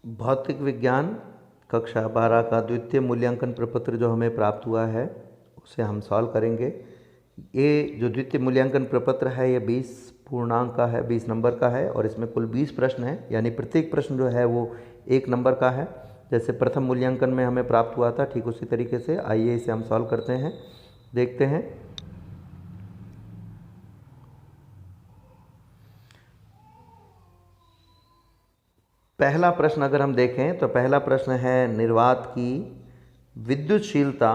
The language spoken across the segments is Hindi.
भौतिक विज्ञान कक्षा 12 का द्वितीय मूल्यांकन प्रपत्र जो हमें प्राप्त हुआ है उसे हम सॉल्व करेंगे। ये जो द्वितीय मूल्यांकन प्रपत्र है ये 20 पूर्णांक का है, 20 नंबर का है और इसमें कुल 20 प्रश्न हैं, यानी प्रत्येक प्रश्न जो है वो 1 नंबर का है। जैसे प्रथम मूल्यांकन में हमें प्राप्त हुआ था ठीक उसी तरीके से आइए इसे हम सॉल्व करते हैं, देखते हैं। पहला प्रश्न अगर हम देखें तो पहला प्रश्न है निर्वात की विद्युतशीलता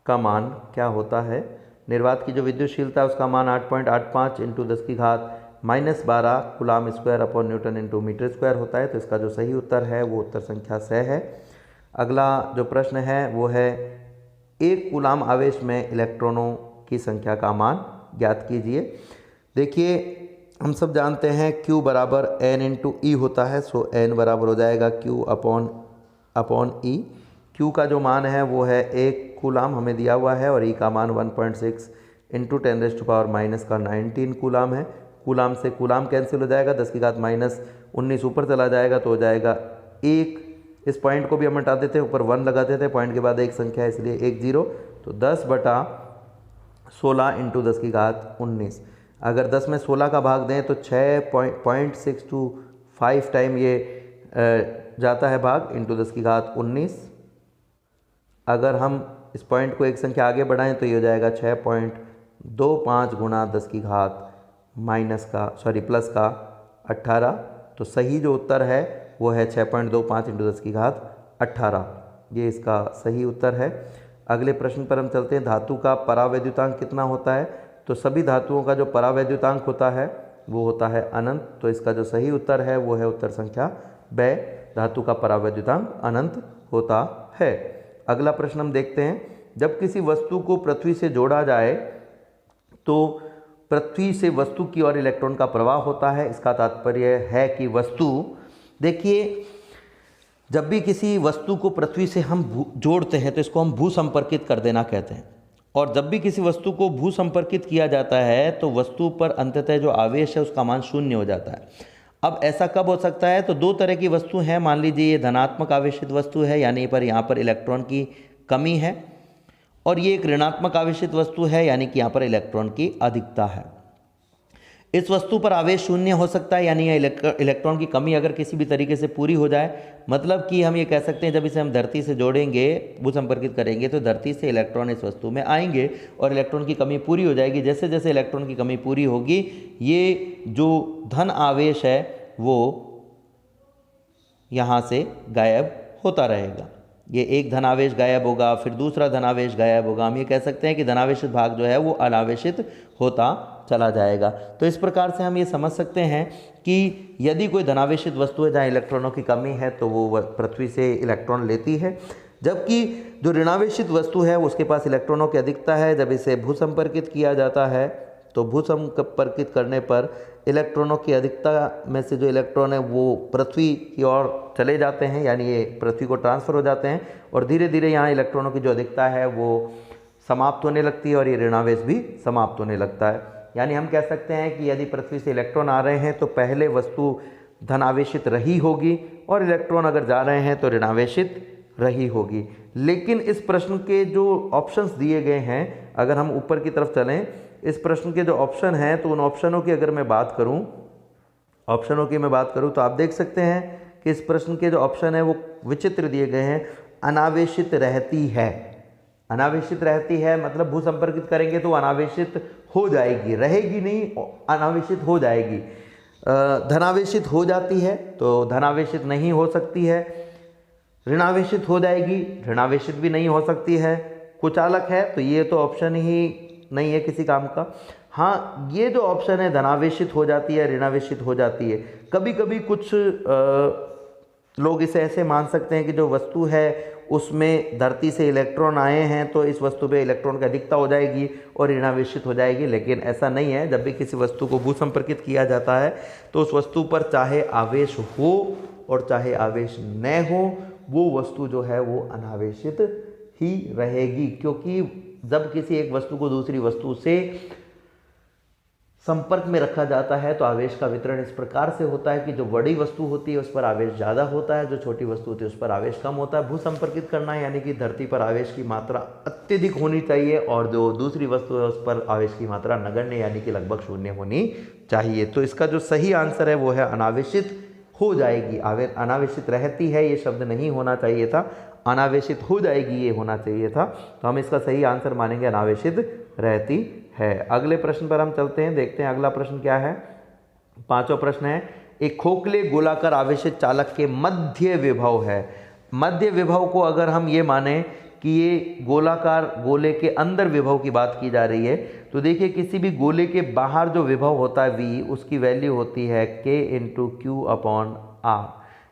का मान क्या होता है। निर्वात की जो विद्युतशीलता है उसका मान 8.85 इंटू 10 की घात -12 coulomb square upon newton into metre square होता है। तो इसका जो सही उत्तर है वो उत्तर संख्या 6 है। अगला जो प्रश्न है वो है एक कूलाम आवेश में इलेक्ट्रॉनों की संख्या का मान ज्ञात कीजिए। देखिए हम सब जानते हैं Q बराबर N इंटू ई होता है, सो N बराबर हो जाएगा Q अपॉन ई। Q का जो मान है वो है 1 कूलाम हमें दिया हुआ है और E का मान 1.6 इंटू 10⁻⁻⁹ कूलाम है। कूलाम से कूलाम कैंसिल हो जाएगा, 10 की घात -19 ऊपर चला जाएगा तो हो जाएगा 1। इस पॉइंट को भी हम हटा देते हैं, ऊपर 1 लगा देते हैं, पॉइंट के बाद एक संख्या है इसलिए 1 0, तो 10/16 इंटू 10 की घात 19। अगर 10 में 16 का भाग दें तो 6.625 टाइम ये जाता है भाग इंटू 10 की घात 19। अगर हम इस पॉइंट को एक संख्या आगे बढ़ाएं तो ये हो जाएगा 6.25 गुणा 10 की घात प्लस का 18। तो सही जो उत्तर है वो है 6.25 इंटू 10 की घात 18, ये इसका सही उत्तर है। अगले प्रश्न पर हम चलते हैं। धातु का परावैद्युतांक कितना होता है। तो सभी धातुओं का जो परावैद्युतांक होता है वो होता है अनंत। तो इसका जो सही उत्तर है वो है उत्तर संख्या ब, धातु का परावैद्युतांक अनंत होता है। अगला प्रश्न हम देखते हैं। जब किसी वस्तु को पृथ्वी से जोड़ा जाए तो पृथ्वी से वस्तु की ओर इलेक्ट्रॉन का प्रवाह होता है। इसका तात्पर्य है कि वस्तु, देखिए जब भी किसी वस्तु को पृथ्वी से हम जोड़ते हैं तो इसको हम भू संपर्कित कर देना कहते हैं, और जब भी किसी वस्तु को भू संपर्कित किया जाता है तो वस्तु पर अंततः जो आवेश है उसका मान 0 हो जाता है। अब ऐसा कब हो सकता है, तो दो तरह की वस्तु हैं। मान लीजिए ये धनात्मक आवेशित वस्तु है, यानी पर यहाँ पर इलेक्ट्रॉन की कमी है, और ये एक ऋणात्मक आवेशित वस्तु है, यानी कि यहाँ पर इलेक्ट्रॉन की अधिकता है। इस वस्तु पर आवेश 0 हो सकता है, यानी इलेक्ट्रॉन की कमी अगर किसी भी तरीके से पूरी हो जाए, मतलब कि हम ये कह सकते हैं जब इसे हम धरती से जोड़ेंगे, भू संपर्कित करेंगे तो धरती से इलेक्ट्रॉन इस वस्तु में आएंगे और इलेक्ट्रॉन की कमी पूरी हो जाएगी। जैसे जैसे इलेक्ट्रॉन की कमी पूरी होगी ये जो धन आवेश है वो यहाँ से गायब होता रहेगा। ये एक धनावेश गायब होगा, फिर दूसरा धनावेश गायब होगा। हम ये कह सकते हैं कि धनावेशित भाग जो है वो अनावेशित होता चला जाएगा। तो इस प्रकार से हम ये समझ सकते हैं कि यदि कोई धनावेशित वस्तु है जहाँ इलेक्ट्रॉनों की कमी है तो वो पृथ्वी से इलेक्ट्रॉन लेती है, जबकि जो ऋणावेशित वस्तु है उसके पास इलेक्ट्रॉनों की अधिकता है। जब इसे भू संपर्कित किया जाता है तो भू संपर्कित करने पर इलेक्ट्रॉनों की अधिकता में से जो इलेक्ट्रॉन है वो पृथ्वी की ओर चले जाते हैं, यानी ये पृथ्वी को ट्रांसफ़र हो जाते हैं, और धीरे धीरे यहाँ इलेक्ट्रॉनों की जो अधिकता है वो समाप्त होने लगती है और ये ऋणावेश भी समाप्त होने लगता है। यानी हम कह सकते हैं कि यदि पृथ्वी से इलेक्ट्रॉन आ रहे हैं तो पहले वस्तु धनावेशित रही होगी, और इलेक्ट्रॉन अगर जा रहे हैं तो ऋणावेशित रही होगी। लेकिन इस प्रश्न के जो ऑप्शंस दिए गए हैं, अगर हम ऊपर की तरफ चलें, इस प्रश्न के जो ऑप्शन हैं तो उन ऑप्शनों की अगर मैं बात करूं तो आप देख सकते हैं कि इस प्रश्न के जो ऑप्शन है वो विचित्र दिए गए हैं। अनावेशित रहती है, अनावेशित रहती है मतलब भू संपर्कित करेंगे तो अनावेशित हो जाएगी, रहेगी नहीं, अनावेशित हो जाएगी। धनावेशित हो जाती है तो धनावेशित नहीं हो सकती है, ऋणावेशित हो जाएगी, ऋणावेशित भी नहीं हो सकती है, कुचालक है तो ये तो ऑप्शन ही नहीं है किसी काम का। हाँ, ये जो ऑप्शन है धनावेशित हो जाती है, ऋणावेशित हो जाती है, कभी कभी कुछ लोग इसे ऐसे मान सकते हैं कि जो वस्तु है उसमें धरती से इलेक्ट्रॉन आए हैं तो इस वस्तु पे इलेक्ट्रॉन की अधिकता हो जाएगी और ऋणावेशित हो जाएगी, लेकिन ऐसा नहीं है। जब भी किसी वस्तु को भू संपर्कित किया जाता है तो उस वस्तु पर चाहे आवेश हो और चाहे आवेश न हो, वो वस्तु जो है वो अनावेशित ही रहेगी, क्योंकि जब किसी एक वस्तु को दूसरी वस्तु से संपर्क में रखा जाता है तो आवेश का वितरण इस प्रकार से होता है कि जो बड़ी वस्तु होती है उस पर आवेश ज़्यादा होता है, जो छोटी वस्तु होती है उस पर आवेश कम होता है। भूसंपर्कित करना यानी कि धरती पर आवेश की मात्रा अत्यधिक होनी चाहिए और जो दूसरी वस्तु है उस पर आवेश की मात्रा नगण्य यानी कि लगभग शून्य होनी चाहिए। तो इसका जो सही आंसर है वो है अनावेशित हो जाएगी। अनावेशित रहती है ये शब्द नहीं होना चाहिए था, अनावेशित हो जाएगी ये होना चाहिए था। तो हम इसका सही आंसर मानेंगे अनावेशित रहती है। अगले प्रश्न पर हम चलते हैं, देखते हैं अगला प्रश्न क्या है। पांचवा प्रश्न है, एक खोखले गोलाकार आवेशित चालक के मध्य विभव है। मध्य विभव को अगर हम ये माने कि ये गोलाकार गोले के अंदर विभव की बात की जा रही है, तो देखिए किसी भी गोले के बाहर जो विभव होता है v, उसकी वैल्यू होती है k into Q upon R,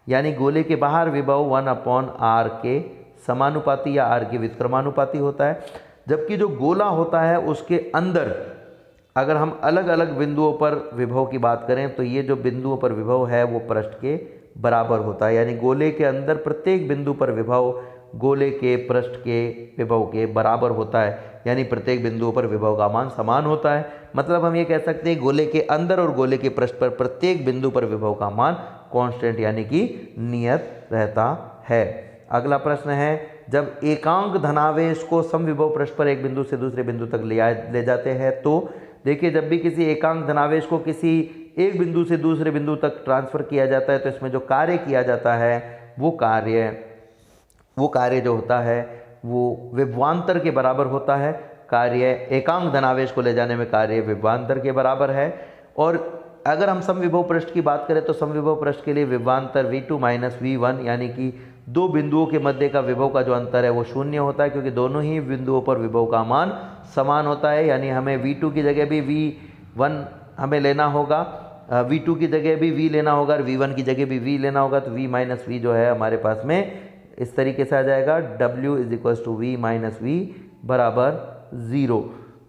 यानी गोले के बाहर विभव 1 अपॉन आर के समानुपाती या आर के व्युत्क्रमानुपाती होता है। जबकि जो गोला होता है उसके अंदर अगर हम अलग अलग बिंदुओं पर विभव की बात करें तो ये जो बिंदुओं पर विभव है वो पृष्ठ के बराबर होता है, यानी गोले के अंदर प्रत्येक बिंदु पर विभव गोले के पृष्ठ के विभव के बराबर होता है, यानी प्रत्येक बिंदुओं पर विभव का मान समान होता है। मतलब हम ये कह सकते हैं गोले के अंदर और गोले के पृष्ठ पर प्रत्येक बिंदु पर विभव का मान कांस्टेंट यानी कि नियत रहता है। अगला प्रश्न है, जब एकांक धनावेश को समविभव पृष्ठ पर एक बिंदु से दूसरे बिंदु तक ले जाते हैं, तो देखिए जब भी किसी एकांक धनावेश को किसी एक बिंदु से दूसरे बिंदु तक ट्रांसफ़र किया जाता है तो इसमें जो कार्य किया जाता है वो कार्य जो होता है वो विभवांतर के बराबर होता है। कार्य एकांक धनावेश को ले जाने में कार्य विभवांतर के बराबर है। और अगर हम समविभव पृष्ठ की बात करें तो समविभव पृष्ठ के लिए विभवांतर v2 माइनस v1 यानी कि दो बिंदुओं के मध्य का विभव का जो अंतर है वो शून्य होता है, क्योंकि दोनों ही बिंदुओं पर विभव का मान समान होता है। यानी हमें v2 की जगह भी v1 हमें लेना होगा, v2 की जगह भी v लेना होगा और v1 की जगह भी v लेना होगा। तो v माइनस v जो है हमारे पास में इस तरीके से आ जाएगा, w is equal to v minus v बराबर 0।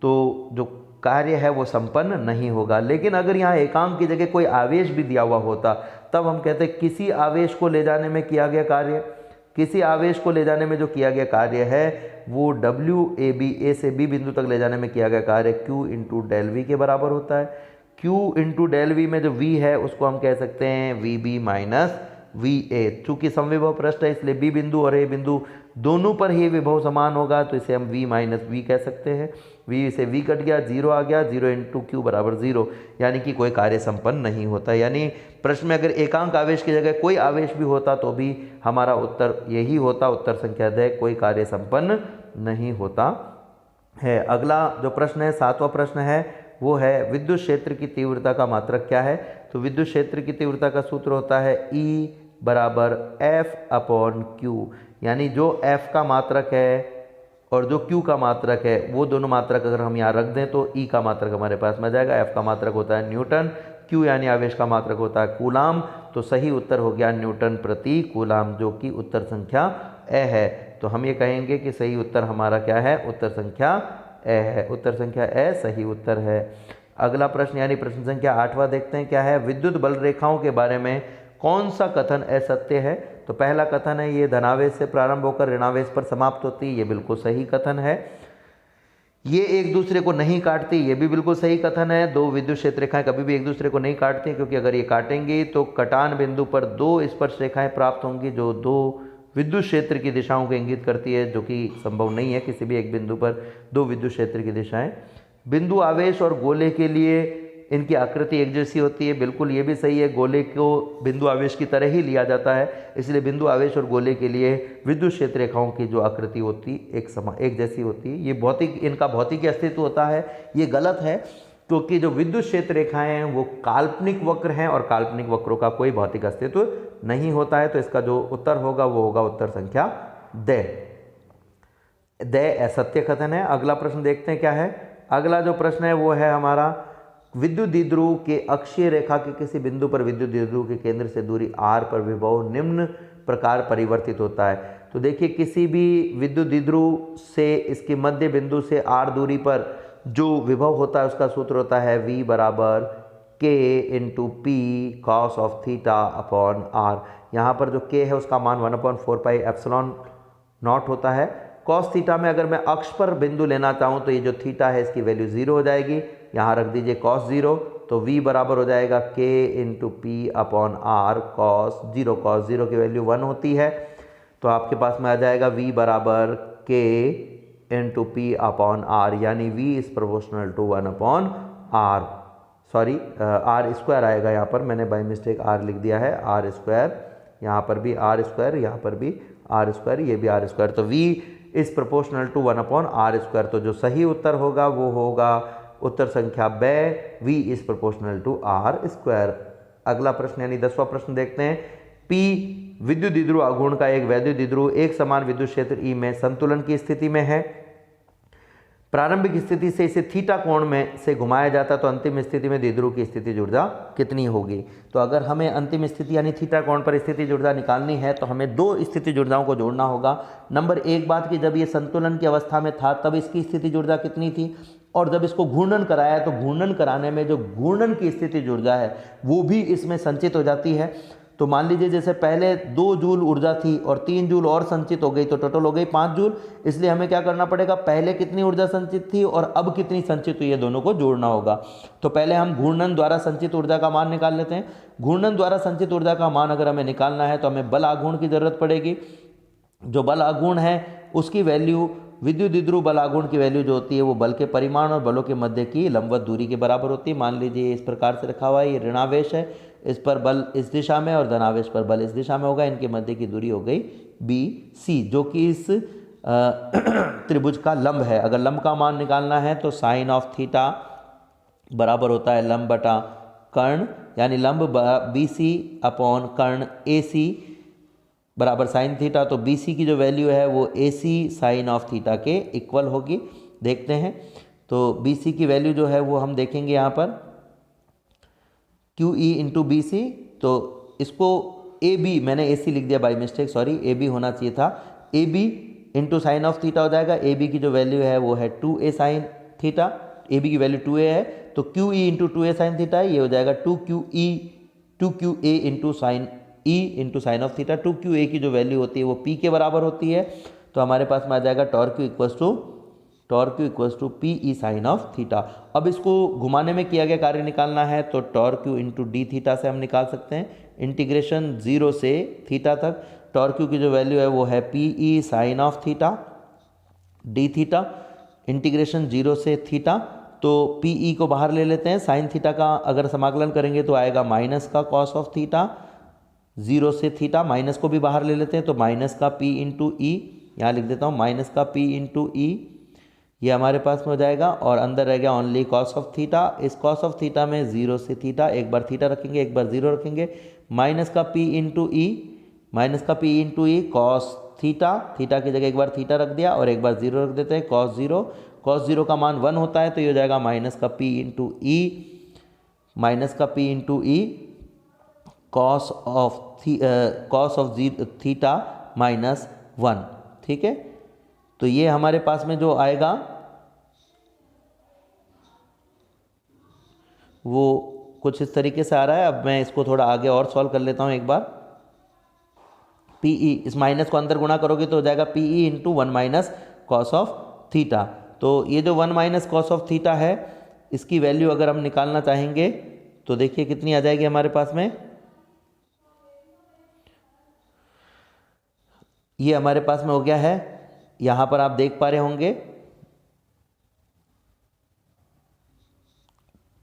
तो जो कार्य है वो संपन्न नहीं होगा। लेकिन अगर यहाँ एकांक की जगह कोई आवेश भी दिया हुआ होता तब हम कहते हैं किसी आवेश को ले जाने में किया गया कार्य, किसी आवेश को ले जाने में जो किया गया कार्य है वो WAB A से B बिंदु तक ले जाने में किया गया कार्य Q इंटू डेल वी के बराबर होता है। Q इंटू डेल वी में जो V है उसको हम कह सकते हैं VB माइनस VA। चूँकि समविभव पृष्ठ है इसलिए B बिंदु और A बिंदु दोनों पर ही विभव समान होगा, तो इसे हम V माइनस V कह सकते हैं। V से V कट गया, 0 आ गया, 0 इंटू क्यू बराबर 0, यानी कि कोई कार्य संपन्न नहीं होता। यानी प्रश्न में अगर एकांक आवेश की जगह कोई आवेश भी होता तो भी हमारा उत्तर यही होता, उत्तर संख्या द, कोई कार्य संपन्न नहीं होता है। अगला जो प्रश्न है, सातवां प्रश्न है, वो है विद्युत क्षेत्र की तीव्रता का मात्रक क्या है। तो विद्युत क्षेत्र की तीव्रता का सूत्र होता है E बराबर F अपॉन Q, यानी जो F का मात्रक है और जो Q का मात्रक है वो दोनों मात्रक अगर हम यहाँ रख दें तो E का मात्रक हमारे पास में आ जाएगा। F का मात्रक होता है न्यूटन, Q यानी आवेश का मात्रक होता है कूलाम। तो सही उत्तर हो गया न्यूटन प्रति कूलाम, जो कि उत्तर संख्या ए है। तो हम ये कहेंगे कि सही उत्तर हमारा क्या है, उत्तर संख्या ए है। उत्तर संख्या ए सही उत्तर है। अगला प्रश्न यानी प्रश्न संख्या 8वां देखते हैं क्या है। विद्युत बल रेखाओं के बारे में कौन सा कथन असत्य है। तो पहला कथन है ये धनावेश से प्रारंभ होकर ऋणावेश पर समाप्त होती है, ये बिल्कुल सही कथन है। ये एक दूसरे को नहीं काटती, ये भी बिल्कुल सही कथन है। दो विद्युत क्षेत्र रेखाएं कभी भी एक दूसरे को नहीं काटती, क्योंकि अगर ये काटेंगी तो कटान बिंदु पर दो स्पर्श रेखाएं प्राप्त होंगी जो दो विद्युत क्षेत्र की दिशाओं को इंगित करती है, जो कि संभव नहीं है किसी भी एक बिंदु पर दो विद्युत क्षेत्र की दिशाएं। बिंदु आवेश और गोले के लिए इनकी आकृति एक जैसी होती है, बिल्कुल ये भी सही है। गोले को बिंदु आवेश की तरह ही लिया जाता है, इसलिए बिंदु आवेश और गोले के लिए विद्युत क्षेत्र रेखाओं की जो आकृति होती एक जैसी होती है। ये इनका भौतिक अस्तित्व होता है, ये गलत है, क्योंकि जो विद्युत क्षेत्र रेखाएं हैं वो काल्पनिक वक्र हैं और काल्पनिक वक्रों का कोई भौतिक अस्तित्व नहीं होता है। तो इसका जो उत्तर होगा वो होगा उत्तर संख्या द असत्य कथन है। अगला प्रश्न देखते हैं क्या है। अगला जो प्रश्न है वो है हमारा, विद्युत द्विध्रुव के अक्षीय रेखा के किसी बिंदु पर विद्युत द्विध्रुव के केंद्र से दूरी r पर विभव निम्न प्रकार परिवर्तित होता है। तो देखिए किसी भी विद्युत द्विध्रुव से इसके मध्य बिंदु से r दूरी पर जो विभव होता है उसका सूत्र होता है V बराबर K into P cos of theta upon R। यहाँ पर जो K है उसका मान 1/4 पाई एप्सिलॉन नॉट होता है। कॉस थीटा में अगर मैं अक्ष पर बिंदु लेना चाहूँ तो ये जो थीटा है इसकी वैल्यू 0 हो जाएगी, यहाँ रख दीजिए cos 0, तो v बराबर हो जाएगा k into P upon R cos 0। cos 0 की वैल्यू 1 होती है, तो आपके पास में आ जाएगा v बराबर k into P upon R, यानी v is proportional to 1 upon R, sorry R square आएगा, यहाँ पर मैंने बाई मिस्टेक आर लिख दिया है, आर स्क्वायर, यहाँ पर भी आर स्क्वायर, यहाँ पर भी आर स्क्वायर, ये भी आर स्क्वायर, तो v is proportional to 1 upon R square. तो जो सही उत्तर होगा वो होगा उत्तर संख्या ब, v is proportional to R square. अगला प्रश्न यानी 10वां प्रश्न देखते हैं। P विद्युत द्विध्रुव आघूर्ण का एक वैद्युत द्विध्रुव एक समान विद्युत क्षेत्र E में संतुलन की स्थिति में है। प्रारंभिक स्थिति से इसे थीटा कोण में से घुमाया जाता तो अंतिम स्थिति में द्विध्रुव की स्थितिज ऊर्जा कितनी होगी। तो अगर हमें अंतिम स्थिति यानी थीटा कोण पर स्थितिज ऊर्जा निकालनी है तो हमें दो स्थितिज ऊर्जाओं को जोड़ना होगा। नंबर एक बात कि जब ये संतुलन की अवस्था में था तब इसकी स्थितिज ऊर्जा कितनी थी, और जब इसको घूर्णन कराया तो घूर्णन कराने में जो घूर्णन की स्थितिज ऊर्जा है वो भी इसमें संचित हो जाती है। तो मान लीजिए जैसे पहले 2 जूल ऊर्जा थी और 3 जूल और संचित हो गई, तो टोटल हो गई 5 जूल। इसलिए हमें क्या करना पड़ेगा, पहले कितनी ऊर्जा संचित थी और अब कितनी संचित हुई है, दोनों को जोड़ना होगा। तो पहले हम घूर्णन द्वारा संचित ऊर्जा का मान निकाल लेते हैं। घूर्णन द्वारा संचित ऊर्जा का मान अगर हमें निकालना है तो हमें बल आघूर्ण की जरूरत पड़ेगी। जो बल आघूर्ण है उसकी वैल्यू विद्युत द्विध्रुव बल आघूर्ण की वैल्यू जो होती है वो बल के परिमाण और बलों के मध्य की लंबवत दूरी के बराबर होती है। मान लीजिए इस प्रकार से रखा हुआ है, ये ऋणावेश है, इस पर बल इस दिशा में और धनावेश पर बल इस दिशा में होगा, इनके मध्य की दूरी हो गई BC, जो कि इस त्रिभुज का लंब है। अगर लंब का मान निकालना है तो साइन ऑफ थीटा बराबर होता है लंब बटा कर्ण, यानी लंब BC अपॉन कर्ण AC बराबर साइन थीटा। तो BC की जो वैल्यू है वो AC साइन ऑफ थीटा के इक्वल होगी। देखते हैं तो BC की वैल्यू जो है वो हम देखेंगे यहाँ पर QE इंटू BC, तो इसको AB मैंने AC लिख दिया बाई मिस्टेक, सॉरी AB होना चाहिए था। AB into sine of theta हो जाएगा। AB की जो वैल्यू है वो है 2A साइन थीटा, AB की वैल्यू 2A है, तो QE into 2A sine theta है, ये हो जाएगा 2QA into sine E into sine of theta. 2QA की जो वैल्यू होती है वो P के बराबर होती है, तो हमारे पास में आ जाएगा torque equals to PE sine of theta. अब इसको घुमाने में किया गया कार्य निकालना है तो torque Q into D theta से हम निकाल सकते हैं, इंटीग्रेशन 0 से थीटा तक। टॉर्क Q की जो वैल्यू है वो है PE sine of theta D theta, integration 0 से थीटा। तो PE को बाहर ले लेते हैं, साइन थीटा का अगर समाकलन करेंगे तो आएगा माइनस का कॉस ऑफ थीटा 0 से थीटा, माइनस को भी बाहर ले लेते हैं तो माइनस का P इंटू ई, यहाँ लिख देता हूँ माइनस का P इंटू ई, ये हमारे पास में हो जाएगा, और अंदर रह गया ओनली कॉस ऑफ थीटा। इस कॉस ऑफ थीटा में 0 से थीटा, एक बार थीटा रखेंगे एक बार 0 रखेंगे, माइनस का P into E cos theta, theta की जगह एक बार थीटा रख दिया और एक बार 0 रख देते हैं, कॉस 0 का मान 1 होता है, तो ये हो जाएगा माइनस का P into E cos of theta minus 1, ठीक है। तो ये हमारे पास में जो आएगा वो कुछ इस तरीके से आ रहा है। अब मैं इसको थोड़ा आगे और सॉल्व कर लेता हूँ एक बार। PE, इस माइनस को अंदर गुणा करोगे तो हो जाएगा PE into 1 minus cos of theta. तो ये जो 1 माइनस कॉस ऑफ थीटा है इसकी वैल्यू अगर हम निकालना चाहेंगे तो देखिए कितनी आ जाएगी हमारे पास में, ये हमारे पास में हो गया है, यहाँ पर आप देख पा रहे होंगे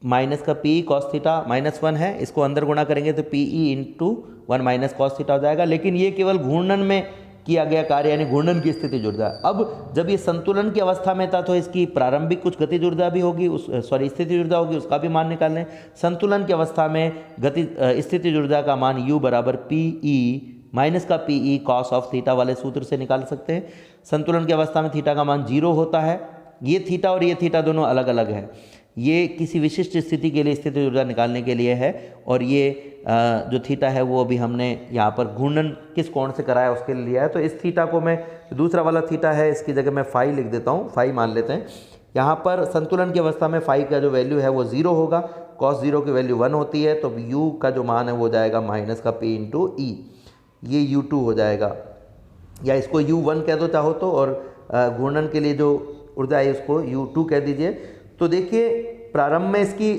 माइनस का PE कॉस थीटा -1 है, इसको अंदर गुणा करेंगे तो PE into 1 minus cos theta हो जाएगा। लेकिन ये केवल घूर्णन में किया गया कार्य यानी घूर्णन की स्थिति ऊर्जा। अब जब ये संतुलन की अवस्था में था तो इसकी प्रारंभिक कुछ गतिज ऊर्जा भी होगी, स्थिति ऊर्जा होगी, उसका भी मान निकाल लें। संतुलन की अवस्था में स्थिति ऊर्जा का मान U बराबर PE माइनस का PE कॉस ऑफ थीटा वाले सूत्र से निकाल सकते हैं। संतुलन की अवस्था में थीटा का मान 0 होता है, ये थीटा और ये थीटा दोनों अलग अलग है, ये किसी विशिष्ट स्थिति के लिए स्थिति ऊर्जा निकालने के लिए है, और ये जो थीटा है वो अभी हमने यहाँ पर घूर्णन किस कोण से कराया उसके लिए लिया है। तो इस थीटा को मैं, दूसरा वाला थीटा है इसकी जगह मैं फाई लिख देता हूँ, फाई मान लेते हैं। यहाँ पर संतुलन की अवस्था में फाई का जो वैल्यू है वो 0 होगा, कॉस 0 की वैल्यू 1 होती है, तो U का जो मान है वो जाएगा माइनस का P इंटू ई, ये U2 हो जाएगा, या इसको U1 कह दो चाहो तो, और घूर्णन के लिए जो ऊर्जा है उसको U2 कह दीजिए। तो देखिए प्रारंभ में इसकी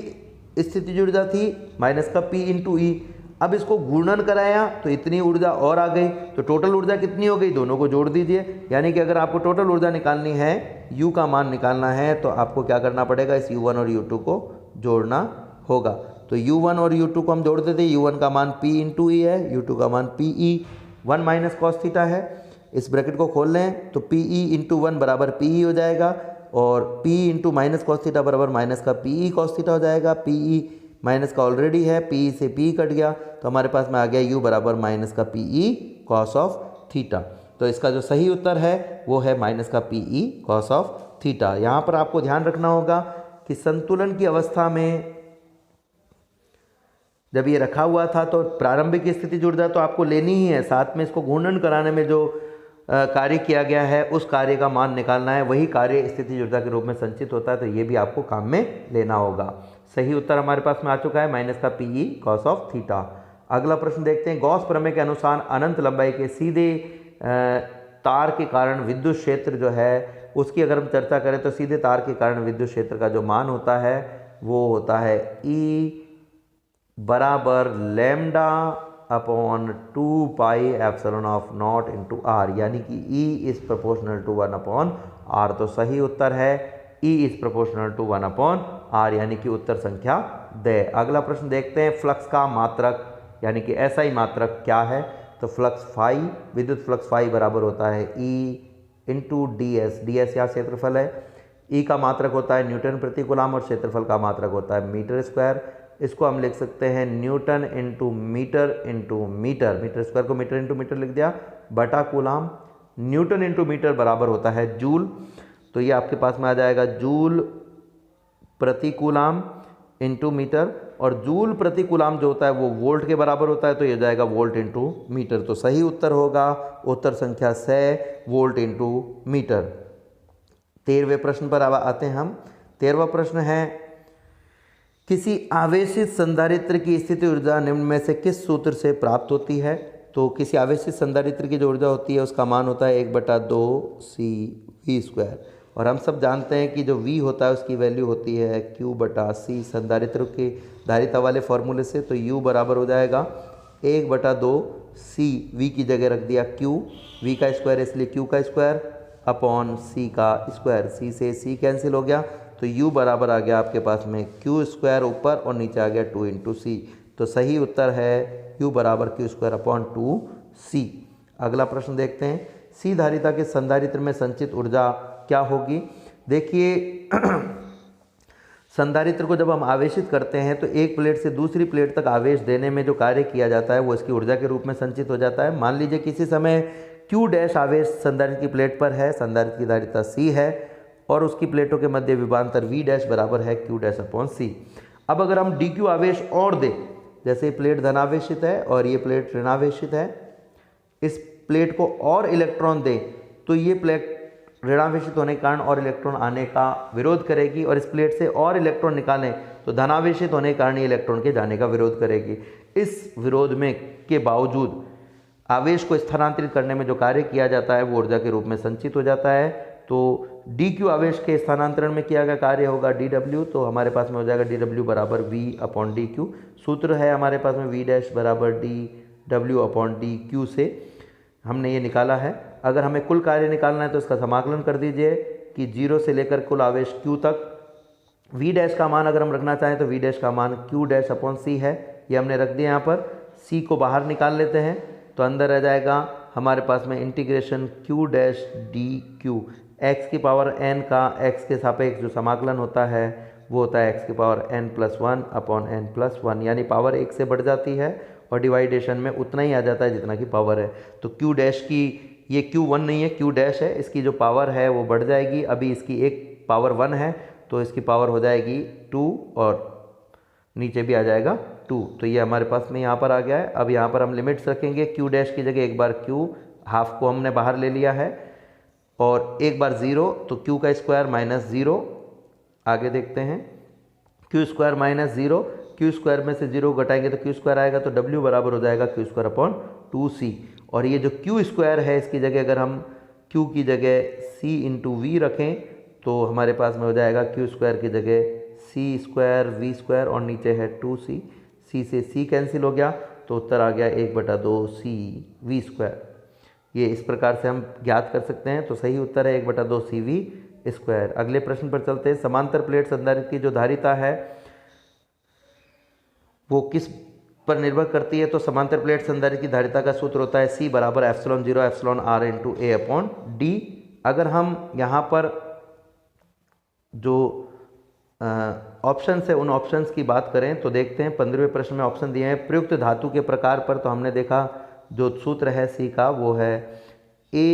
स्थितिज ऊर्जा थी माइनस का P इंटू ई, अब इसको घूर्णन कराया तो इतनी ऊर्जा और आ गई, तो टोटल ऊर्जा कितनी हो गई, दोनों को जोड़ दीजिए। यानी कि अगर आपको टोटल ऊर्जा निकालनी है, U का मान निकालना है, तो आपको क्या करना पड़ेगा, इस U1 और U2 को जोड़ना होगा। तो U1 और U2 को हम जोड़ देते हैं, U1 का मान P इंटू ई है, U2 का मान PE 1 माइनस कॉस थीटा है। इस ब्रैकेट को खोल लें तो PE इंटू 1 बराबर PE हो जाएगा, और P into minus cos theta बराबर माइनस का PE कॉस थीटा हो जाएगा। PE माइनस का ऑलरेडी है, PE से PE कट गया, तो हमारे पास में आ गया U बराबर माइनस का PE कॉस ऑफ थीटा। तो इसका जो सही उत्तर है वो है माइनस का PE कॉस ऑफ थीटा। यहाँ पर आपको ध्यान रखना होगा कि संतुलन की अवस्था में जब ये रखा हुआ था तो प्रारंभिक स्थितिज ऊर्जा तो आपको लेनी ही है, साथ में इसको घूर्णन कराने में जो कार्य किया गया है उस कार्य का मान निकालना है, वही कार्य स्थितिज ऊर्जा के रूप में संचित होता है, तो ये भी आपको काम में लेना होगा। सही उत्तर हमारे पास में आ चुका है माइनस का PE कॉस ऑफ थीटा। अगला प्रश्न देखते हैं, गॉस प्रमेय के अनुसार अनंत लंबाई के सीधे तार के कारण विद्युत क्षेत्र जो है उसकी अगर हम चर्चा करें तो सीधे तार के कारण विद्युत क्षेत्र का जो मान होता है वो होता है E बराबर lambda upon 2 pi epsilon of naught into R, यानी कि E is proportional to 1 upon R. तो सही उत्तर है E is proportional to 1 upon R, यानी कि उत्तर संख्या द। अगला प्रश्न देखते हैं, फ्लक्स का मात्रक यानी कि SI मात्रक क्या है, तो फ्लक्स फाई, विद्युत फ्लक्स फाई बराबर होता है E इंटू DS, DS या क्षेत्रफल है, E का मात्रक होता है न्यूटन प्रति कूलम और क्षेत्रफल का मात्रक होता है मीटर स्क्वायर। इसको हम लिख सकते हैं newton into metre, metre square को मीटर इंटू मीटर लिख दिया, बटा कूलम। न्यूटन इंटू मीटर बराबर होता है जूल, तो ये आपके पास में आ जाएगा जूल प्रति कूलम इंटू मीटर, और जूल प्रति कूलम जो होता है वो वोल्ट के बराबर होता है, तो ये जाएगा वोल्ट इंटू मीटर। तो सही उत्तर होगा उत्तर संख्या 6 वोल्ट इंटू मीटर। 13वें प्रश्न पर आते हैं हम। 13वां प्रश्न है, किसी आवेशित संधारित्र की स्थिति ऊर्जा निम्न में से किस सूत्र से प्राप्त होती है। तो किसी आवेशित संधारित्र की जो ऊर्जा होती है उसका मान होता है 1/2CV², और हम सब जानते हैं कि जो V होता है उसकी वैल्यू होती है Q/C संधारित्र के धारिता वाले फॉर्मूले से। तो U बराबर हो जाएगा 1/2C, V की जगह रख दिया Q, V का स्क्वायर इसलिए Q का स्क्वायर अपॉन C का स्क्वायर, C से C कैंसिल हो गया, तो U बराबर आ गया आपके पास में Q² ऊपर और नीचे आ गया 2 इंटू C। तो सही उत्तर है U बराबर Q² अपॉन 2C। अगला प्रश्न देखते हैं, C धारिता के संधारित्र में संचित ऊर्जा क्या होगी। देखिए संधारित्र को जब हम आवेशित करते हैं तो एक प्लेट से दूसरी प्लेट तक आवेश देने में जो कार्य किया जाता है वो इसकी ऊर्जा के रूप में संचित हो जाता है। मान लीजिए किसी समय Q' आवेश संधारित्र की प्लेट पर है, संधारित्र की धारिता C है और उसकी प्लेटों के मध्य विभवांतर V' बराबर है Q' अपॉन C। अब अगर हम dq आवेश और दें, जैसे प्लेट धनावेशित है और ये प्लेट ऋणावेशित है, इस प्लेट को और इलेक्ट्रॉन दें तो ये प्लेट ऋणावेशित होने के कारण और इलेक्ट्रॉन आने का विरोध करेगी, और इस प्लेट से और इलेक्ट्रॉन निकालें तो धनावेशित होने के कारण ये इलेक्ट्रॉन के जाने का विरोध करेगी। इस विरोध में के बावजूद आवेश को स्थानांतरित करने में जो कार्य किया जाता है वो ऊर्जा के रूप में संचित हो जाता है। तो dq आवेश के स्थानांतरण में किया गया कार्य होगा dw, तो हमारे पास में हो जाएगा dw बराबर v अपॉन dq। सूत्र है हमारे पास में v' बराबर dw अपॉन dq से हमने ये निकाला है। अगर हमें कुल कार्य निकालना है तो इसका समाकलन कर दीजिए कि 0 से लेकर कुल आवेश q तक। v' का मान अगर हम रखना चाहें तो v' का मान q' अपॉन c है, ये हमने रख दिया। यहाँ पर c को बाहर निकाल लेते हैं तो अंदर रह जाएगा हमारे पास में इंटीग्रेशन q' dq, x की पावर n का x के सापेक्ष जो समाकलन होता है वो होता है x की पावर n+1 अपॉन n+1, यानी पावर 1 से बढ़ जाती है और डिवाइडेशन में उतना ही आ जाता है जितना की पावर है। तो q' की ये q1 नहीं है, q' है, इसकी जो पावर है वो बढ़ जाएगी। अभी इसकी एक पावर 1 है तो इसकी पावर हो जाएगी 2 और नीचे भी आ जाएगा 2। तो ये हमारे पास में यहाँ पर आ गया है। अब यहाँ पर हम लिमिट्स रखेंगे, q' की जगह एक बार q हाफ को हमने बाहर ले लिया है और एक बार 0, तो q का स्क्वायर माइनस 0। आगे देखते हैं q² माइनस 0, q² में से 0 घटाएंगे तो q² आएगा, तो w बराबर हो जाएगा q² अपॉन 2c। और ये जो q² है इसकी जगह अगर हम q की जगह c इंटू वी रखें तो हमारे पास में हो जाएगा q² की जगह सी स्क्वायर वी स्क्वायर और नीचे है 2c, सी से सी कैंसिल हो गया तो उत्तर आ गया 1/2 सी वी स्क्वायर। ये इस प्रकार से हम ज्ञात कर सकते हैं, तो सही उत्तर है 1/2 सी वी स्क्वायर। अगले प्रश्न पर चलते हैं। समांतर प्लेट संधारित्र की जो धारिता है वो किस पर निर्भर करती है? तो समांतर प्लेट संधारित्र की धारिता का सूत्र होता है C बराबर ε0 εr into A upon D. अगर हम यहाँ पर जो ऑप्शंस है उन ऑप्शंस की बात करें तो देखते हैं 15वें प्रश्न में ऑप्शन दिए हैं प्रयुक्त धातु के प्रकार पर। तो हमने देखा जो सूत्र है C का वो है A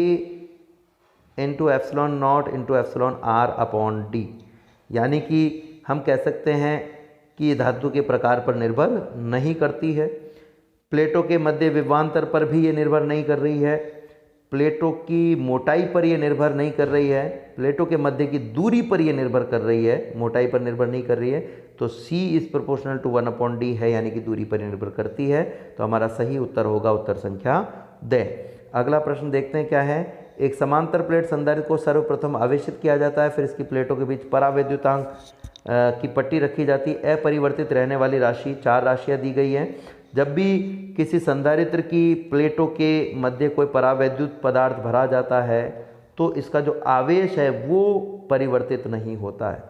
into ε0 into εr upon D, यानी कि हम कह सकते हैं कि ये धातु के प्रकार पर निर्भर नहीं करती है। प्लेटों के मध्य विभवांतर पर भी ये निर्भर नहीं कर रही है, प्लेटों की मोटाई पर ये निर्भर नहीं कर रही है, प्लेटों के मध्य की दूरी पर ये निर्भर कर रही है, मोटाई पर निर्भर नहीं कर रही है। तो C is proportional to 1/d है, यानी कि दूरी पर निर्भर करती है। तो हमारा सही उत्तर होगा उत्तर संख्या द। अगला प्रश्न देखते हैं क्या है। एक समांतर प्लेट संधारित्र को सर्वप्रथम आवेशित किया जाता है, फिर इसकी प्लेटों के बीच परावैद्युतांक की पट्टी रखी जाती है। अपरिवर्तित रहने वाली राशि 4 राशियाँ दी गई हैं। जब भी किसी संधारित्र की प्लेटों के मध्य कोई परावैद्युत पदार्थ भरा जाता है तो इसका जो आवेश है वो परिवर्तित नहीं होता है,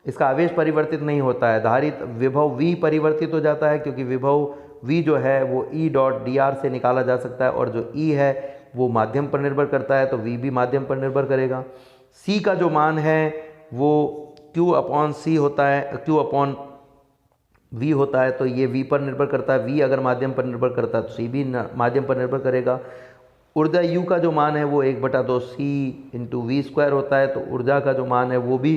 इसका आवेश परिवर्तित नहीं होता है। धारित विभव V परिवर्तित हो जाता है, क्योंकि विभव V जो है वो E.dr से निकाला जा सकता है, और जो E है वो माध्यम पर निर्भर करता है, तो V भी माध्यम पर निर्भर करेगा। C का जो मान है वो Q अपॉन C होता है, Q अपॉन V होता है, तो ये V पर निर्भर करता है। V अगर माध्यम पर निर्भर करता है तो C भी माध्यम पर निर्भर करेगा। ऊर्जा U का जो मान है वो 1/2 C इंटू वी स्क्वायर होता है, तो ऊर्जा का जो मान है वो भी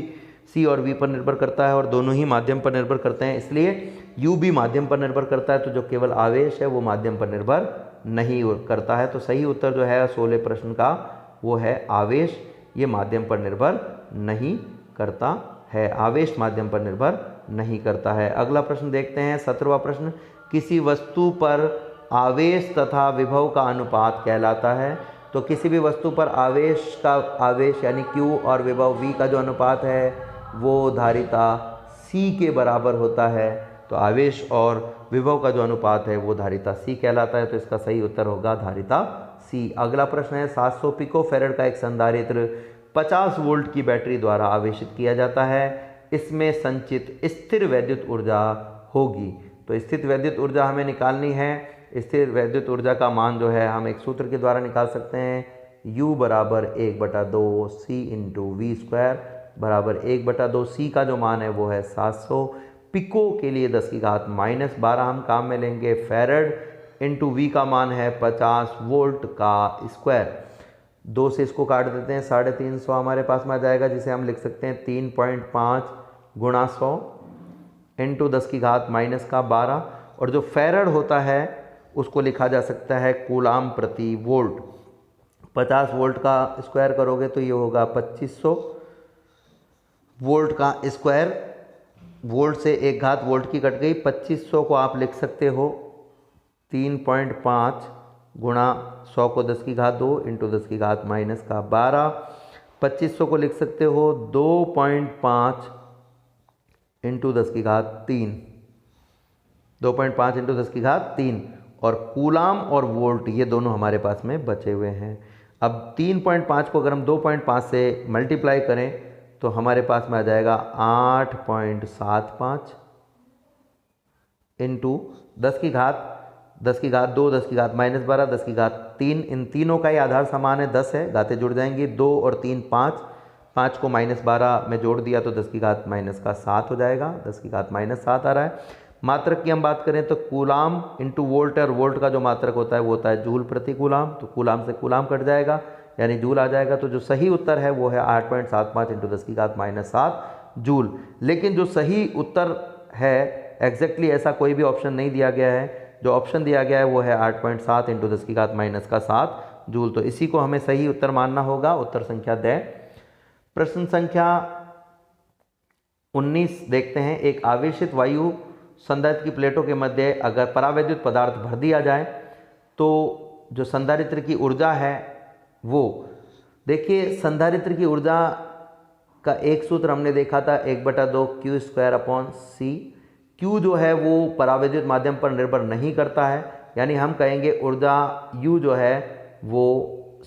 C और V पर निर्भर करता है, और दोनों ही माध्यम पर निर्भर करते हैं, इसलिए U भी माध्यम पर निर्भर करता है। तो जो केवल आवेश है वो माध्यम पर निर्भर नहीं करता है। तो सही उत्तर जो है 16 प्रश्न का वो है आवेश, ये माध्यम पर निर्भर नहीं करता है, आवेश माध्यम पर निर्भर नहीं करता है। अगला प्रश्न देखते हैं 17वां प्रश्न। किसी वस्तु पर आवेश तथा विभव का अनुपात कहलाता है। तो किसी भी वस्तु पर आवेश का आवेश यानी Q और विभव V का जो अनुपात है वो धारिता C के बराबर होता है। तो आवेश और विभव का जो अनुपात है वो धारिता C कहलाता है। तो इसका सही उत्तर होगा धारिता C। अगला प्रश्न है 700 पिको फैरेड का एक संधारित्र 50 वोल्ट की बैटरी द्वारा आवेशित किया जाता है, इसमें संचित स्थिर वैद्युत ऊर्जा होगी। तो स्थिर वैद्युत ऊर्जा हमें निकालनी है। स्थिर वैद्युत ऊर्जा का मान जो है हम एक सूत्र के द्वारा निकाल सकते हैं। U बराबर 1/2 C इंटू वी स्क्वायर बराबर 1/2 C का जो मान है वो है 700। पिको के लिए 10⁻12 हम काम में लेंगे। फैरेड इंटू V का मान है 50 वोल्ट का स्क्वायर। 2 से इसको काट देते हैं, 350 हमारे पास में आ जाएगा, जिसे हम लिख सकते हैं 3.5 गुणा 100 इंटू 10⁻12। और जो फैरेड होता है उसको लिखा जा सकता है कूलाम प्रति वोल्ट। 50 वोल्ट का स्क्वायर करोगे तो ये होगा 2500 वोल्ट का स्क्वायर। वोल्ट से 1 घात वोल्ट की कट गई, 2500 को आप लिख सकते हो 3.5 गुणा 100 को 10⁻2 इंटू 10⁻12। 2500 को लिख सकते हो 2.5 इंटू 10⁻3, 2.5 इंटू 10⁻3। और कूलाम और वोल्ट ये दोनों हमारे पास में बचे हुए हैं। अब 3.5 को अगर हम 2.5 से मल्टीप्लाई करें तो हमारे पास में आ जाएगा 8.75 इंटू 10⁻2, 10⁻−12, 10⁻3। इन तीनों का ही आधार समान है 10 है, घातें जुड़ जाएंगी। 2 और 3 5, 5 को -12 में जोड़ दिया तो 10⁻7 हो जाएगा, 10⁻7 आ रहा है। मात्रक की हम बात करें तो कूलाम इंटू वोल्ट है, और वोल्ट का जो मात्रक होता है वो होता है जूल प्रति कूलाम। तो कूलाम से कूलाम कट जाएगा यानी जूल आ जाएगा। तो जो सही उत्तर है वो है 8.75 इंटू 10⁻7 जूल। लेकिन जो सही उत्तर है एग्जैक्टली ऐसा कोई भी ऑप्शन नहीं दिया गया है। जो ऑप्शन दिया गया है वो है 8.7 इंटू 10⁻7 जूल। तो इसी को हमें सही उत्तर मानना होगा, उत्तर संख्या द। प्रश्न संख्या 19 देखते हैं। एक आवेशित वायु संधारित्र की प्लेटों के मध्य अगर परावैद्युत पदार्थ भर दिया जाए तो जो संधारित्र की ऊर्जा है वो, देखिए संधारित्र की ऊर्जा का एक सूत्र हमने देखा था 1/2 Q² C। Q जो है वो परावैद्युत माध्यम पर निर्भर नहीं करता है, यानी हम कहेंगे ऊर्जा U जो है वो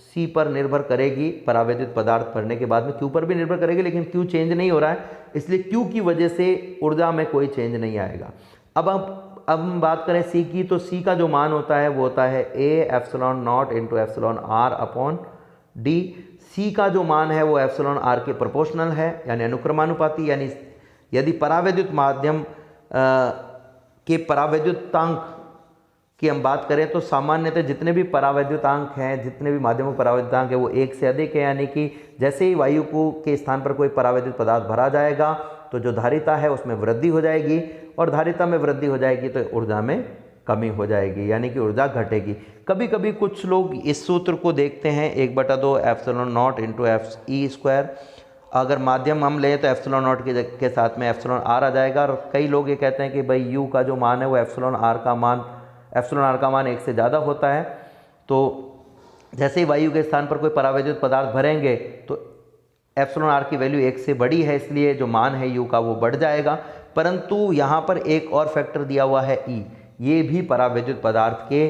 C पर निर्भर करेगी परावैद्युत पदार्थ भरने के बाद में। Q पर भी निर्भर करेगी लेकिन Q चेंज नहीं हो रहा है, इसलिए Q की वजह से ऊर्जा में कोई चेंज नहीं आएगा। अब हम बात करें C की, तो C का जो मान होता है वो होता है A/0 × εr/d। C का जो मान है वो εr के प्रोपोर्शनल है, यानी अनुक्रमानुपाती। यानी यदि परावैद्युत माध्यम के परावैद्युतांक की हम बात करें तो सामान्यतः जितने भी परावैद्युतांक हैं, जितने भी माध्यमों के परावैद्युतांक है वो 1 से अधिक है, यानी कि जैसे ही वायु को के स्थान पर कोई परावैद्युत पदार्थ भरा जाएगा तो जो धारिता है उसमें वृद्धि हो जाएगी, और धारिता में वृद्धि हो जाएगी तो ऊर्जा में कमी हो जाएगी, यानी कि ऊर्जा घटेगी। कभी कभी कुछ लोग इस सूत्र को देखते हैं 1/2 ε0 × Fe²। अगर माध्यम हम लें तो ε0 के साथ में εr आ जाएगा, और कई लोग ये कहते हैं कि भाई U का जो मान है वो εr का मान 1 से ज़्यादा होता है। तो जैसे ही वायु के स्थान पर कोई परावैद्युत पदार्थ भरेंगे तो εr की वैल्यू 1 से बड़ी है, इसलिए जो मान है U का वो बढ़ जाएगा। परंतु यहाँ पर एक और फैक्टर दिया हुआ है E, ये भी परावैद्युत पदार्थ के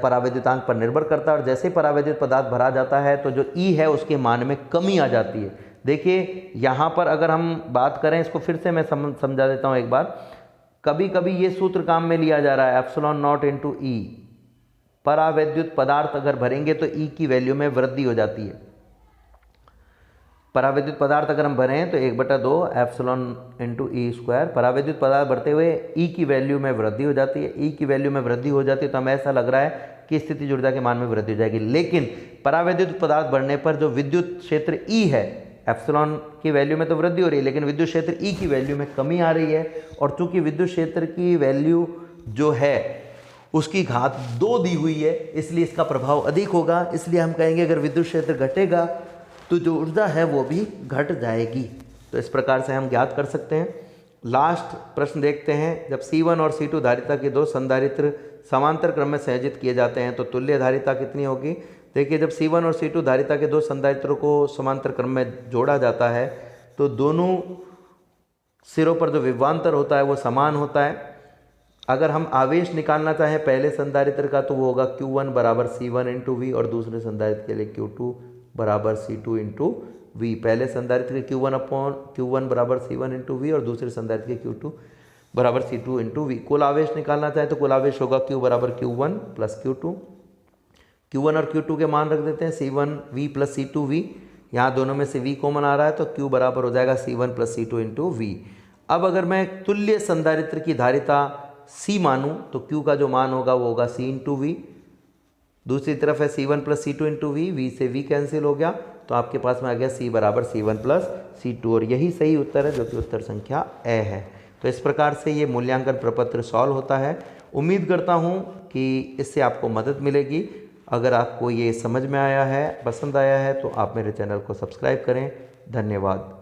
परावैद्युतांक पर निर्भर करता है, और जैसे परावैद्युत पदार्थ भरा जाता है तो जो E है उसके मान में कमी आ जाती है। देखिए यहाँ पर अगर हम बात करें, इसको फिर से मैं समझा देता हूँ एक बार। कभी कभी ये सूत्र काम में लिया जा रहा है ε0 × E। परावैद्युत पदार्थ अगर भरेंगे तो E की वैल्यू में वृद्धि हो जाती है। परावैद्युत पदार्थ अगर हम भरें तो 1/2 ε E²। परावैद्युत पदार्थ भरते हुए E की वैल्यू में वृद्धि हो जाती है। E की वैल्यू में वृद्धि हो जाती है तो हमें ऐसा लग रहा है कि स्थितिज ऊर्जा के मान में वृद्धि हो जाएगी, लेकिन परावैद्युत पदार्थ भरने पर जो विद्युत क्षेत्र E है, एप्सिलॉन की वैल्यू में तो वृद्धि हो रही है लेकिन विद्युत क्षेत्र E की वैल्यू में कमी आ रही है। और चूंकि विद्युत क्षेत्र की वैल्यू जो है उसकी घात 2 दी हुई है, इसलिए इसका प्रभाव अधिक होगा। इसलिए हम कहेंगे अगर विद्युत क्षेत्र घटेगा तो जो ऊर्जा है वो भी घट जाएगी। तो इस प्रकार से हम ज्ञात कर सकते हैं। लास्ट प्रश्न देखते हैं। जब C1 और C2 धारिता के 2 संधारित्र समांतर क्रम में संयोजित किए जाते हैं तो तुल्य धारिता कितनी होगी। देखिए, जब C1 और C2 धारिता के 2 संधारित्रों को समांतर क्रम में जोड़ा जाता है तो दोनों सिरों पर जो विभवांतर होता है वो समान होता है। अगर हम आवेश निकालना चाहें पहले संधारित्र का तो वो होगा Q1 = C1 × V, और दूसरे संधारित्र के लिए Q2 = C2 × V। पहले संधारित्र के Q1 = C1 × V और दूसरे संधारित्र के Q2 = C2 × V। कुल आवेश निकालना चाहे तो कुल आवेश होगा Q = Q1 + Q2। Q1 और Q2 के मान रख देते हैं C1V + C2V। यहाँ दोनों में से V कॉमन आ रहा है तो Q बराबर हो जाएगा C1 + C2 × V। अब अगर मैं तुल्य संधारित्र की धारिता C मानूं तो Q का जो मान होगा वो होगा C × V। दूसरी तरफ है C1 + C2 × V, V से V कैंसिल हो गया तो आपके पास में आ गया C = C1 + C2, और यही सही उत्तर है जो कि उत्तर संख्या A है। तो इस प्रकार से ये मूल्यांकन प्रपत्र सॉल्व होता है। उम्मीद करता हूँ कि इससे आपको मदद मिलेगी। अगर आपको ये समझ में आया है, पसंद आया है तो आप मेरे चैनल को सब्सक्राइब करें। धन्यवाद।